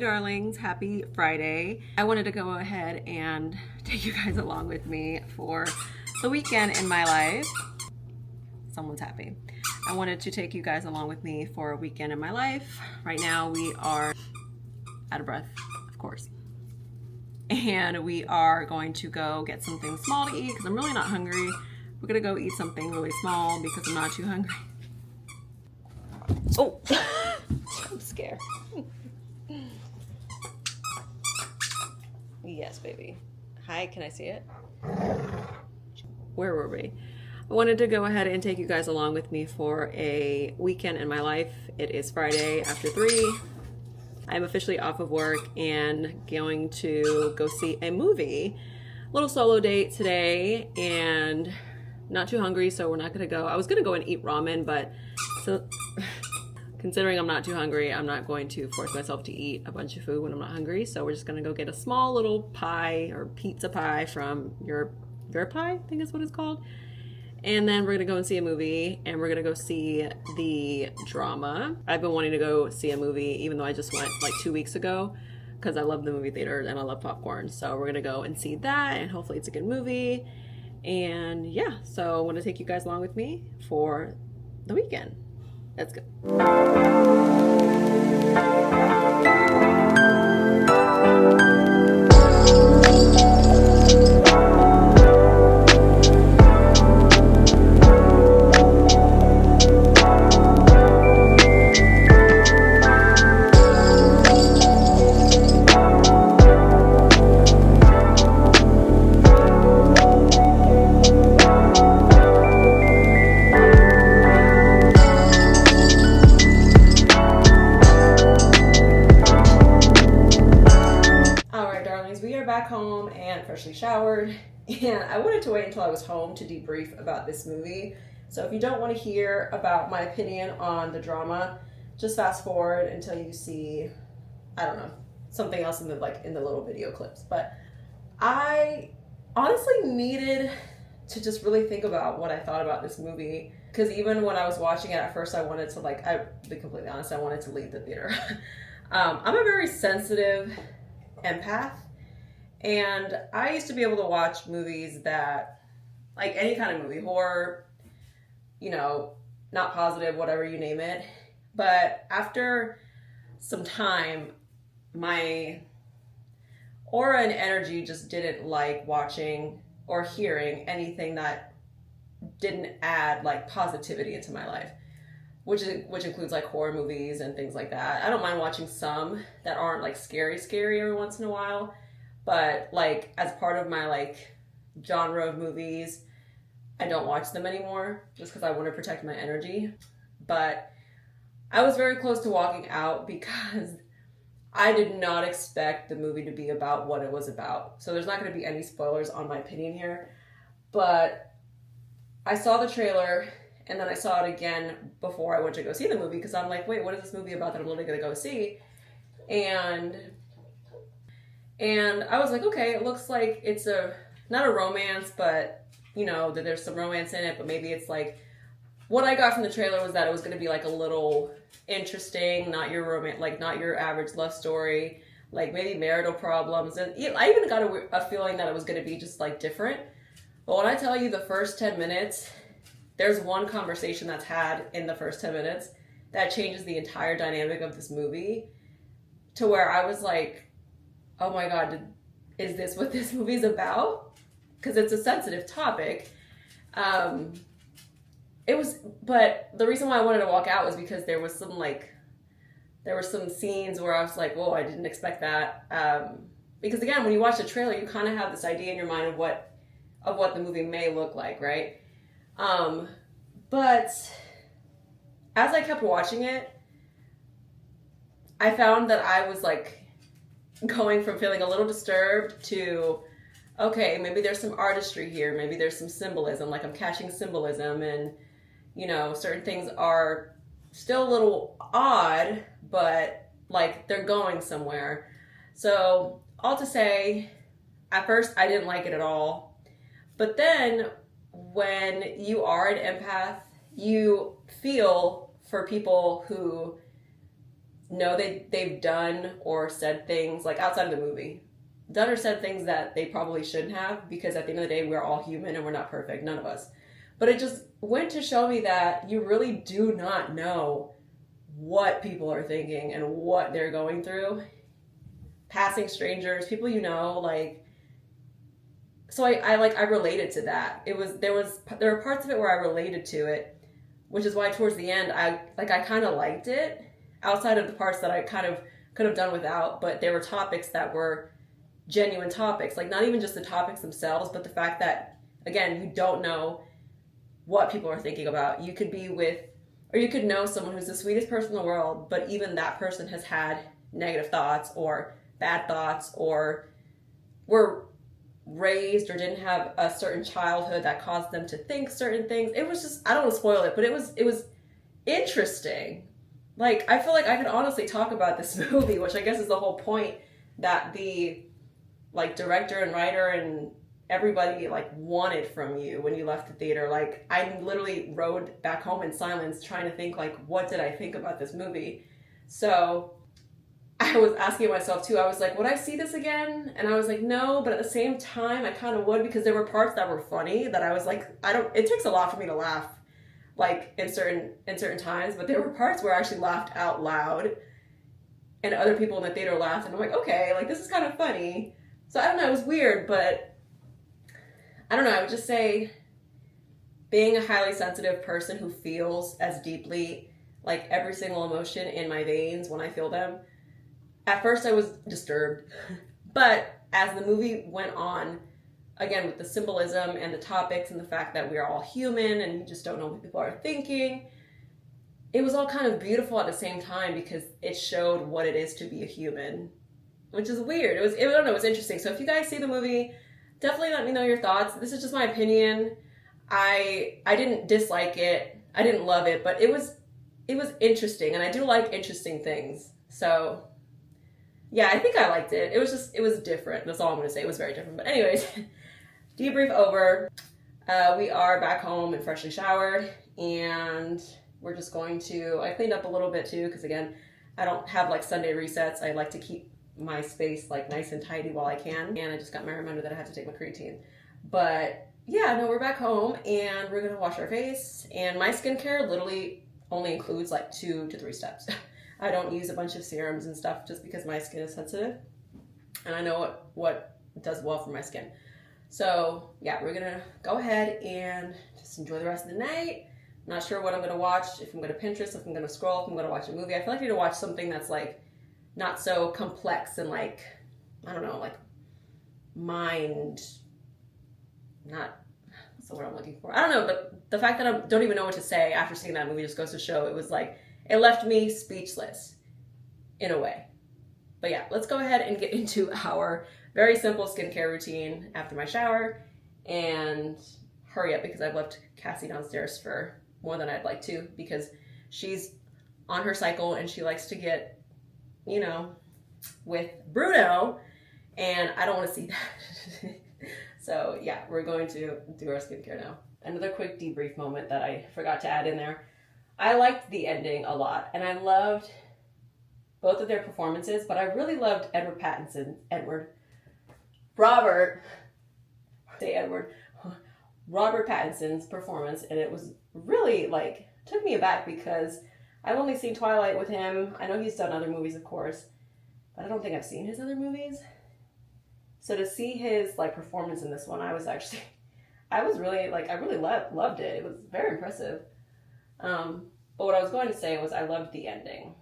darlings, happy Friday. I wanted to go ahead and take you guys along with me for the weekend in my life. Someone's happy. I wanted to take you guys along with me for a weekend in my life. Right now we are out of breath, of course. And we are going to go get something small to eat because I'm really not hungry. We're gonna go eat something really small because I'm not too hungry. Oh, I'm scared. Yes, baby. Hi, can I see it? Where were we? I wanted to go ahead and take you guys along with me for a weekend in my life. It is Friday after 3. I'm officially off of work and going to go see a movie. Little solo date today and not too hungry, so we're not gonna go. I was gonna go and eat ramen, but so considering I'm not too hungry, I'm not going to force myself to eat a bunch of food when I'm not hungry. So we're just gonna go get a small little pie or pizza pie from your pie, I think is what it's called. And then we're gonna go and see a movie, and we're gonna go see the drama. I've been wanting to go see a movie, even though I just went like 2 weeks ago, because I love the movie theater and I love popcorn. So we're gonna go and see that, and hopefully it's a good movie. And yeah, so I want to take you guys along with me for the weekend. Let's go. Back home and freshly showered, and I wanted to wait until I was home to debrief about this movie. So if you don't want to hear about my opinion on the drama, just fast forward until you see, I don't know, something else in the little video clips. But I honestly needed to just really think about what I thought about this movie, because even when I was watching it at first, I wanted to I'll be completely honest, I wanted to leave the theater. I'm a very sensitive empath. And I used to be able to watch movies that, like any kind of movie, horror, not positive, whatever you name it. But after some time, my aura and energy just didn't like watching or hearing anything that didn't add positivity into my life, which includes horror movies and things like that. I don't mind watching some that aren't scary every once in a while. But as part of my genre of movies, I don't watch them anymore just because I want to protect my energy. But I was very close to walking out because I did not expect the movie to be about what it was about. So there's not going to be any spoilers on my opinion here. But I saw the trailer and then I saw it again before I went to go see the movie because I'm like, wait, what is this movie about that I'm literally going to go see? And I was like, okay, it looks like it's not a romance, but that there's some romance in it, but maybe it's what I got from the trailer was that it was going to be a little interesting, not your not your average love story, maybe marital problems. And I even got a feeling that it was going to be just different. But when I tell you the first 10 minutes, there's one conversation that's had in the first 10 minutes that changes the entire dynamic of this movie to where I was like, oh my God, is this what this movie's about? Because it's a sensitive topic. But the reason why I wanted to walk out was because there was some scenes where I was like, whoa, I didn't expect that. Because again, when you watch the trailer, you kind of have this idea in your mind of what the movie may look like, right? But as I kept watching it, I found that I was going from feeling a little disturbed to, okay, maybe there's some artistry here, maybe there's some symbolism, I'm catching symbolism, and certain things are still a little odd, but they're going somewhere. So all to say, at first I didn't like it at all, but then when you are an empath, you feel for people who know they've done or said things, like outside of the movie, done or said things that they probably shouldn't have, because at the end of the day, we're all human and we're not perfect, none of us. But it just went to show me that you really do not know what people are thinking and what they're going through. Passing strangers, people you know, like, so I related to that. There were parts of it where I related to it, which is why towards the end I kind of liked it, outside of the parts that I kind of could have done without. But there were topics that were genuine topics, like not even just the topics themselves, but the fact that, again, you don't know what people are thinking about. You could be with, or you could know someone who's the sweetest person in the world, but even that person has had negative thoughts or bad thoughts, or were raised or didn't have a certain childhood that caused them to think certain things. It was just, I don't want to spoil it, but it was interesting. Like, I feel like I could honestly talk about this movie, which I guess is the whole point, that the like director and writer and everybody like wanted from you when you left the theater. Like, I literally rode back home in silence trying to think, like, what did I think about this movie? So I was asking myself too, I was like, would I see this again? And I was like, no, but at the same time, I kind of would, because there were parts that were funny that I was like, it takes a lot for me to laugh, like in certain times, but there were parts where I actually laughed out loud and other people in the theater laughed, and I'm like, okay, like this is kind of funny. So I don't know, it was weird, but I don't know, I would just say, being a highly sensitive person who feels as deeply, like every single emotion in my veins when I feel them, at first I was disturbed, but as the movie went on, again, with the symbolism and the topics and the fact that we're all human and you just don't know what people are thinking, it was all kind of beautiful at the same time, because it showed what it is to be a human, which is weird. I don't know, it was interesting. So if you guys see the movie, definitely let me know your thoughts. This is just my opinion. I didn't dislike it. I didn't love it, but it was interesting, and I do like interesting things. So yeah, I think I liked it. It was different. That's all I'm going to say. It was very different. But anyways, debrief over. We are back home and freshly showered, and we're just going to, I cleaned up a little bit too, because again, I don't have like Sunday resets. I like to keep my space like nice and tidy while I can. And I just got my reminder that I have to take my creatine. But yeah, no, we're back home and we're going to wash our face. And my skincare literally only includes like 2 to 3 steps. I don't use a bunch of serums and stuff just because my skin is sensitive, and I know what does well for my skin. So yeah, we're gonna go ahead and just enjoy the rest of the night. I'm not sure what I'm gonna watch, if I'm gonna Pinterest, if I'm gonna scroll, if I'm gonna watch a movie. I feel like I need to watch something that's like not so complex and like, I don't know, like what's the word I'm looking for? I don't know, but the fact that I don't even know what to say after seeing that movie just goes to show it was like, it left me speechless in a way. But yeah, let's go ahead and get into our very simple skincare routine after my shower, and hurry up because I've left Cassie downstairs for more than I'd like to, because she's on her cycle and she likes to get, with Bruno, and I don't want to see that. So yeah, we're going to do our skincare now. Another quick debrief moment that I forgot to add in there. I liked the ending a lot, and I loved both of their performances, but I really loved Robert Pattinson's performance, and it was really, like, took me aback because I've only seen Twilight with him. I know he's done other movies, of course, but I don't think I've seen his other movies. So to see his, like, performance in this one, I really loved it. It was very impressive. But what I was going to say was I loved the ending.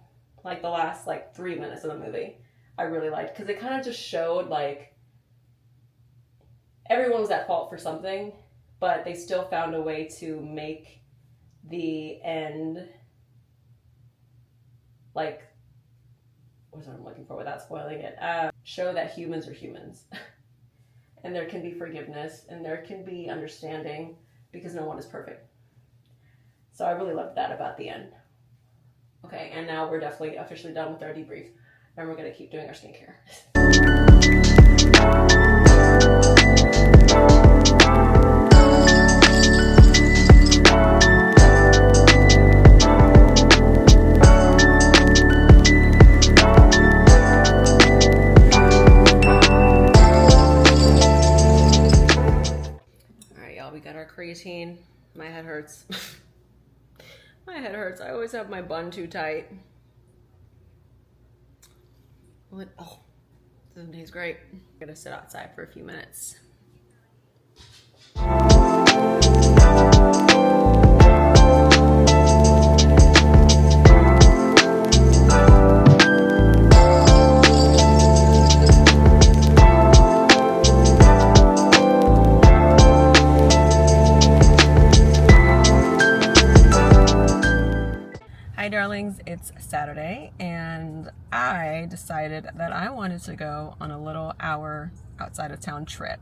Like the last 3 minutes of the movie, I really liked, because it kind of just showed like everyone was at fault for something, but they still found a way to make the end, like, what's what I'm looking for without spoiling it, show that humans are humans. And there can be forgiveness, and there can be understanding, because no one is perfect. So I really loved that about the end. Okay, and now we're definitely officially done with our debrief, and we're going to keep doing our skincare. My head hurts. My head hurts. I always have my bun too tight. Oh, this tastes great. I'm gonna sit outside for a few minutes. Hi darlings, it's Saturday and I decided that I wanted to go on a little hour outside of town trip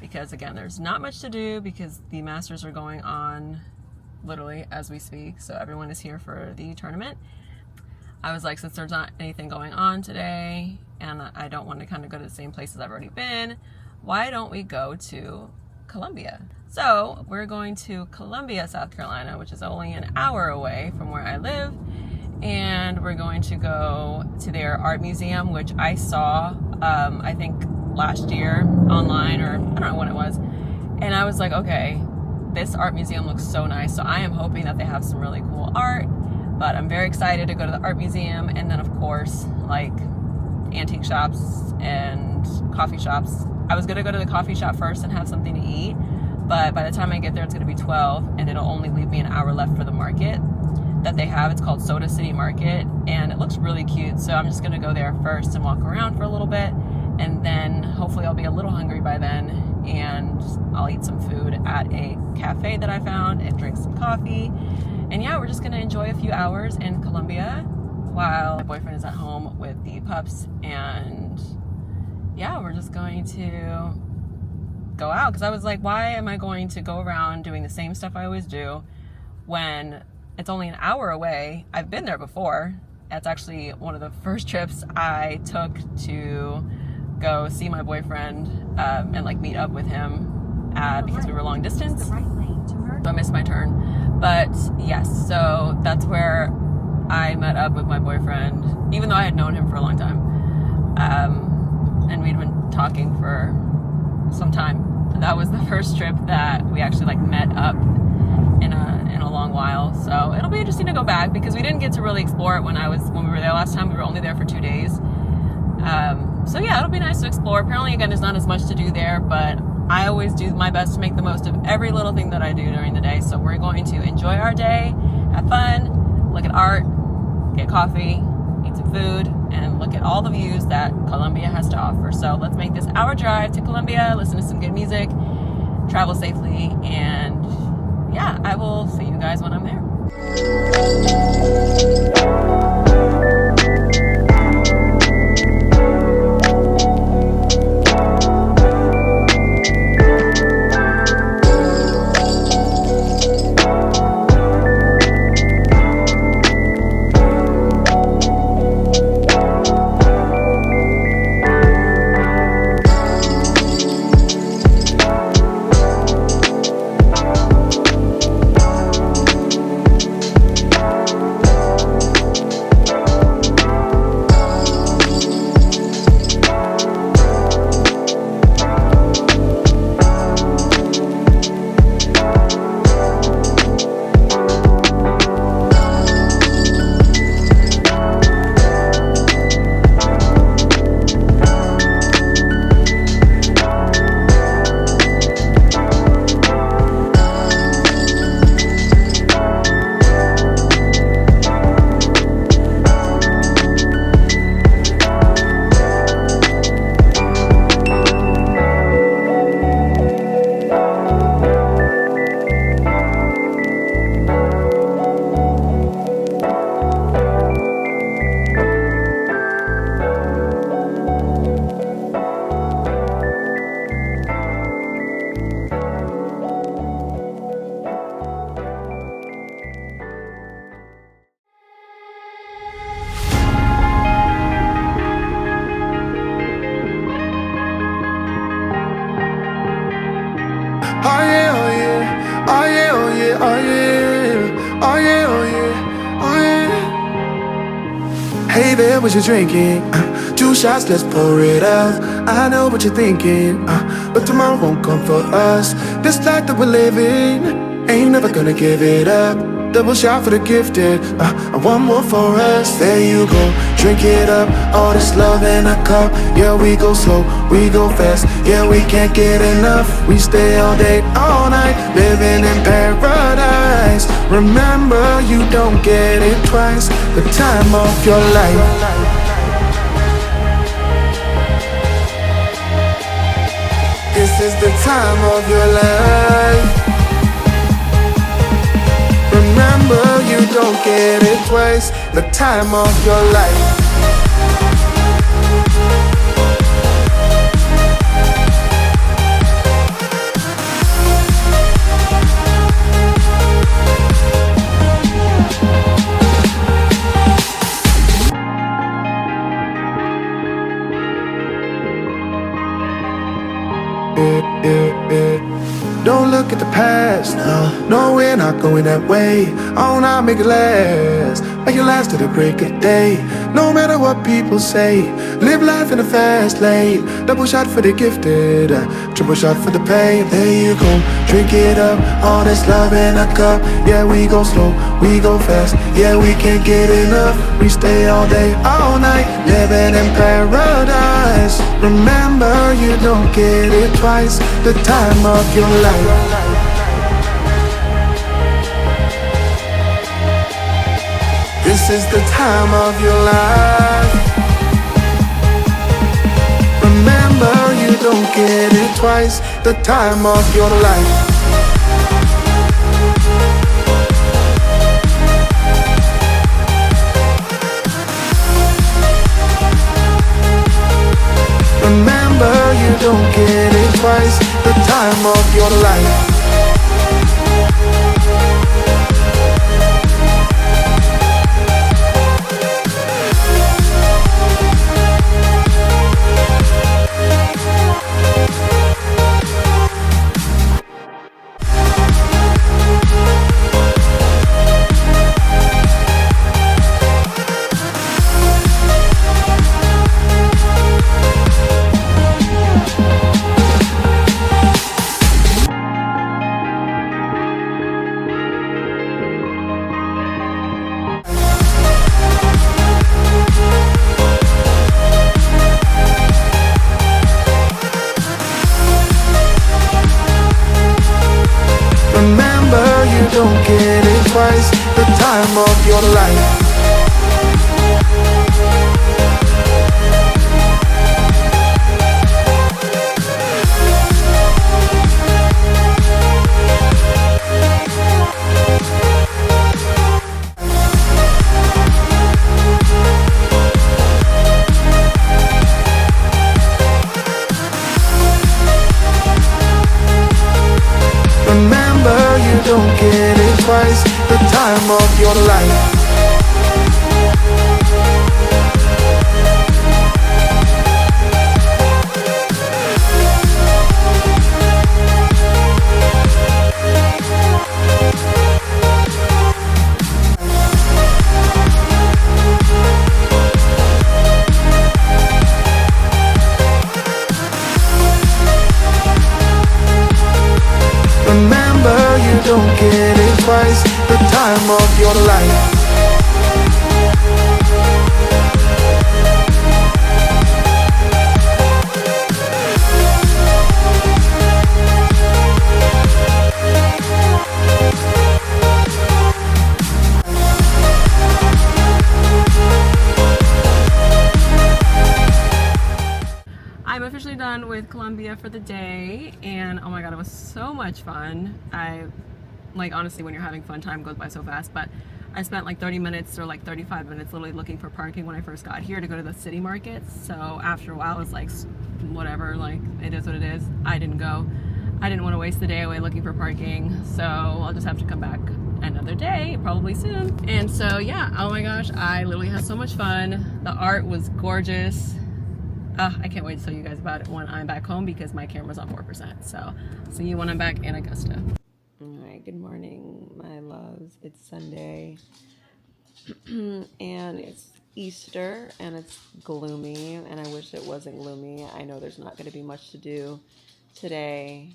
because again there's not much to do because the Masters are going on literally as we speak, so everyone is here for the tournament. I was like, since there's not anything going on today and I don't want to kind of go to the same places I've already been, why don't we go to Columbia? So we're going to Columbia, South Carolina, which is only an hour away from where I live, and we're going to go to their art museum, which I saw I think last year online, or I don't know when it was, and I was like, okay, this art museum looks so nice, so I am hoping that they have some really cool art. But I'm very excited to go to the art museum, and then of course like antique shops and coffee shops. I was gonna go to the coffee shop first and have something to eat, but by the time I get there it's gonna be 12 and it'll only leave me an hour left for the market that they have. It's called Soda City Market and it looks really cute, so I'm just gonna go there first and walk around for a little bit, and then hopefully I'll be a little hungry by then and I'll eat some food at a cafe that I found and drink some coffee. And yeah, we're just gonna enjoy a few hours in Columbia while my boyfriend is at home with the pups, and yeah, we're just going to go out because I was like, why am I going to go around doing the same stuff I always do when it's only an hour away? I've been there before. That's actually one of the first trips I took to go see my boyfriend and like meet up with him because we were long distance. So I missed my turn. But yes, so that's where I met up with my boyfriend, even though I had known him for a long time. And we'd been talking for some time. That was the first trip that we actually like met up in a long while. So it'll be interesting to go back because we didn't get to really explore it when we were there last time. We were only there for 2 days. So yeah, it'll be nice to explore. Apparently again, there's not as much to do there, but I always do my best to make the most of every little thing that I do during the day. So we're going to enjoy our day, have fun, look at art, get coffee, eat some food, and look at all the views that Columbia has to offer. So let's make this hour drive to Columbia, listen to some good music, travel safely, and yeah, I will see you guys when I'm there. Hey there, what you drinking? 2 shots, let's pour it out. I know what you're thinking, but tomorrow won't come for us. This life that we're living Ain't never gonna give it up. Double shot for the gifted, and one more for us. There you go, drink it up. All this love in a cup. Yeah, we go slow, we go fast. Yeah, we can't get enough. We stay all day, all night, living in paradise. Remember, you don't get it twice. The time of your life. This is the time of your life. Remember, you don't get it twice. The time of your life. Don't look at the past, no, we're not going that way. Oh, now make it last, make it last to the break of day. No matter what people say, live life in a fast lane. Double shot for the gifted, triple shot for the pain. There you go, drink it up, all this love in a cup. Yeah, we go slow, we go fast. Yeah, we can't get enough. We stay all day, all night, living in paradise. Remember, you don't get it twice. The time of your life. This is the time of your life. Remember, you don't get it twice. The time of your life. Remember, you don't get it twice. The time of your life. Remember, you don't get it twice. The time of your life. Remember, you don't get it twice. The time of your life. Remember, you don't get it twice. The time of your life. I'm officially done with Colombia for the day, and oh my god, it was so much fun. Honestly, when you're having fun, time goes by so fast, but I spent like 30 minutes or like 35 minutes literally looking for parking when I first got here to go to the city markets. So after a while, it's like, whatever, like, it is what it is. I didn't go. I didn't want to waste the day away looking for parking, so I'll just have to come back another day, probably soon. And so yeah, oh my gosh, I literally had so much fun. The art was gorgeous. I can't wait to tell you guys about it when I'm back home because my camera's on 4%. So see you when I'm back in Augusta. All right, good morning, my loves. It's Sunday and it's Easter and it's gloomy, and I wish it wasn't gloomy. I know there's not going to be much to do today,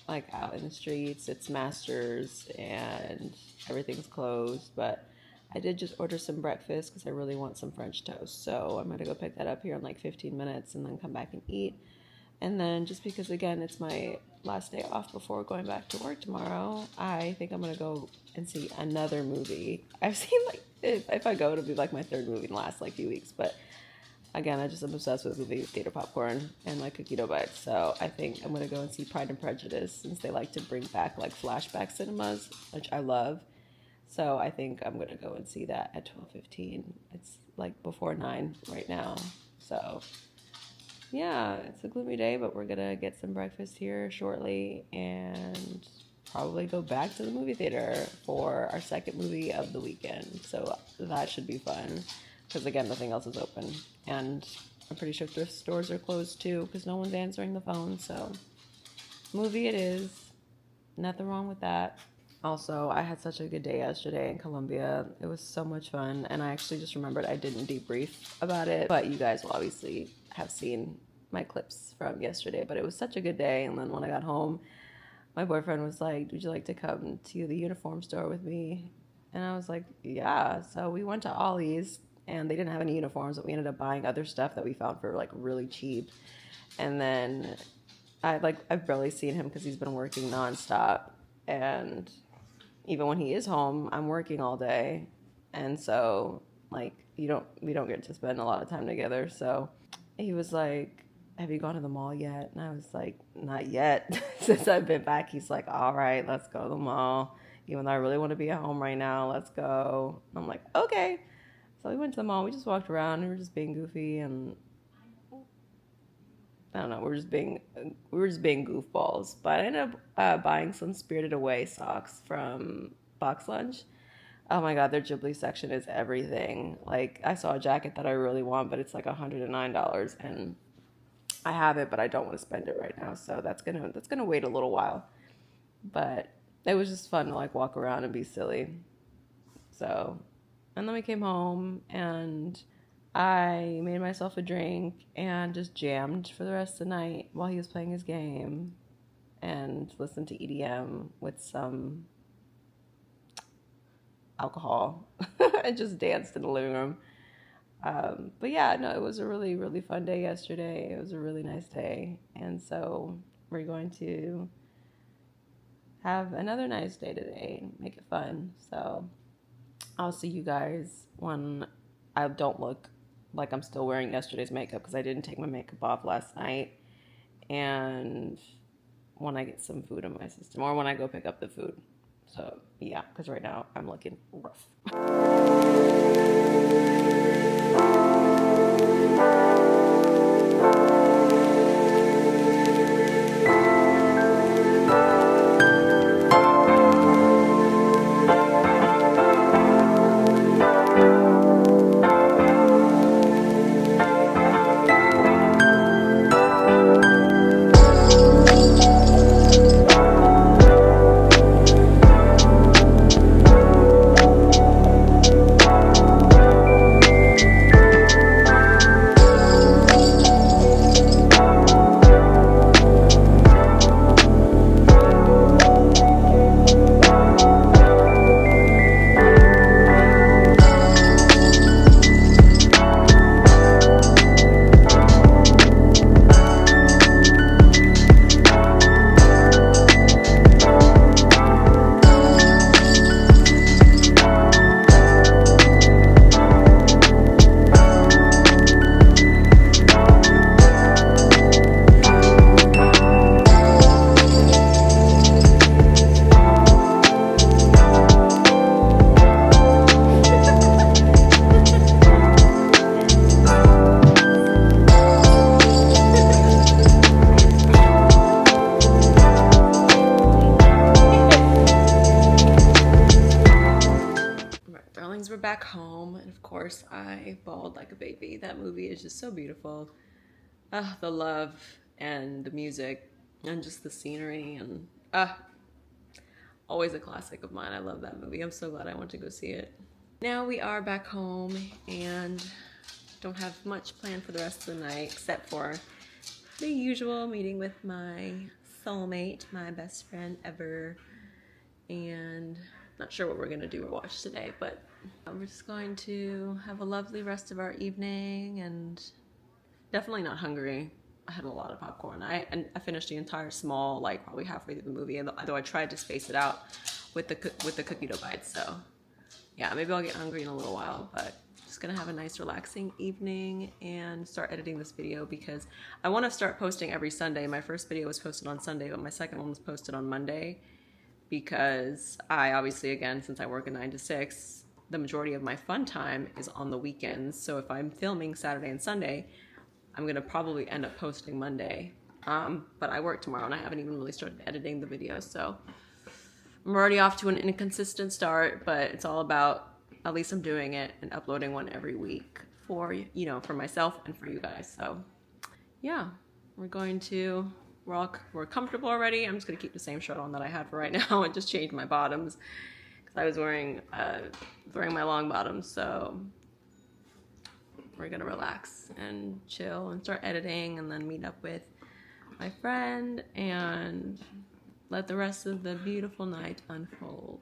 like out in the streets. It's Masters and everything's closed, but I did just order some breakfast because I really want some French toast. So I'm gonna go pick that up here in like 15 minutes and then come back and eat. And then just because, again, it's my last day off before going back to work tomorrow, I think I'm gonna go and see another movie. I've seen like, if I go, it'll be like my third movie in the last like few weeks, but again, I just am obsessed with movie theater popcorn and like cookie dough bites. So I think I'm gonna go and see Pride and Prejudice, since they like to bring back like flashback cinemas, which I love. So I think I'm gonna go and see that at 12:15. It's like before 9 right now. So yeah, it's a gloomy day, but we're gonna get some breakfast here shortly and probably go back to the movie theater for our second movie of the weekend. So that should be fun, because again, nothing else is open, and I'm pretty sure thrift stores are closed too because no one's answering the phone. So movie it is. Nothing wrong with that. Also, I had such a good day yesterday in Colombia. It was so much fun, and I actually just remembered I didn't debrief about it, but you guys will obviously have seen my clips from yesterday. But it was such a good day, and then when I got home, my boyfriend was like, would you like to come to the uniform store with me? And I was like, yeah. So we went to Ollie's, and they didn't have any uniforms, but we ended up buying other stuff that we found for like really cheap. And then I've barely seen him because he's been working nonstop, and even when he is home, I'm working all day, and so like we don't get to spend a lot of time together. So he was like, have you gone to the mall yet? And I was like, not yet. Since I've been back, he's like, all right, let's go to the mall, even though I really want to be at home right now. Let's go. I'm like, okay. So we went to the mall. We just walked around and we were just being goofy, and I don't know, we were just being goofballs. But I ended up buying some Spirited Away socks from Box Lunch. Oh my god, their Ghibli section is everything. Like, I saw a jacket that I really want, but it's like $109, and I have it, but I don't want to spend it right now. So that's gonna wait a little while. But it was just fun to like walk around and be silly. So, and then we came home and I made myself a drink and just jammed for the rest of the night while he was playing his game, and listened to EDM with some alcohol and just danced in the living room. But yeah, no, it was a really, really fun day yesterday. It was a really nice day. And so we're going to have another nice day today, make it fun. So I'll see you guys when I don't look like I'm still wearing yesterday's makeup, because I didn't take my makeup off last night, and when I get some food in my system, or when I go pick up the food. So yeah, because right now I'm looking rough. We're back home, and of course I bawled like a baby. That movie is just so beautiful. The love and the music and just the scenery, and always a classic of mine. I love that movie. I'm so glad I went to go see it. Now we are back home and don't have much planned for the rest of the night except for the usual meeting with my soulmate, my best friend ever. And not sure what we're gonna do or watch today, but we're just going to have a lovely rest of our evening, and definitely not hungry. I had a lot of popcorn. I finished the entire small, like probably halfway through the movie, and though I tried to space it out with the cookie dough bites. So yeah, maybe I'll get hungry in a little while, but just gonna have a nice relaxing evening and start editing this video because I want to start posting every Sunday. My first video was posted on Sunday, but my second one was posted on Monday because I obviously, again, since I work a 9 to 6, the majority of my fun time is on the weekends. So if I'm filming Saturday and Sunday, I'm gonna probably end up posting Monday. But I work tomorrow and I haven't even really started editing the video, so I'm already off to an inconsistent start, but it's all about, at least I'm doing it and uploading one every week for, you know, for myself and for you guys. So yeah, we're comfortable already. I'm just gonna keep the same shirt on that I had for right now and just change my bottoms because I was wearing my long bottoms. So we're gonna relax and chill and start editing and then meet up with my friend and let the rest of the beautiful night unfold.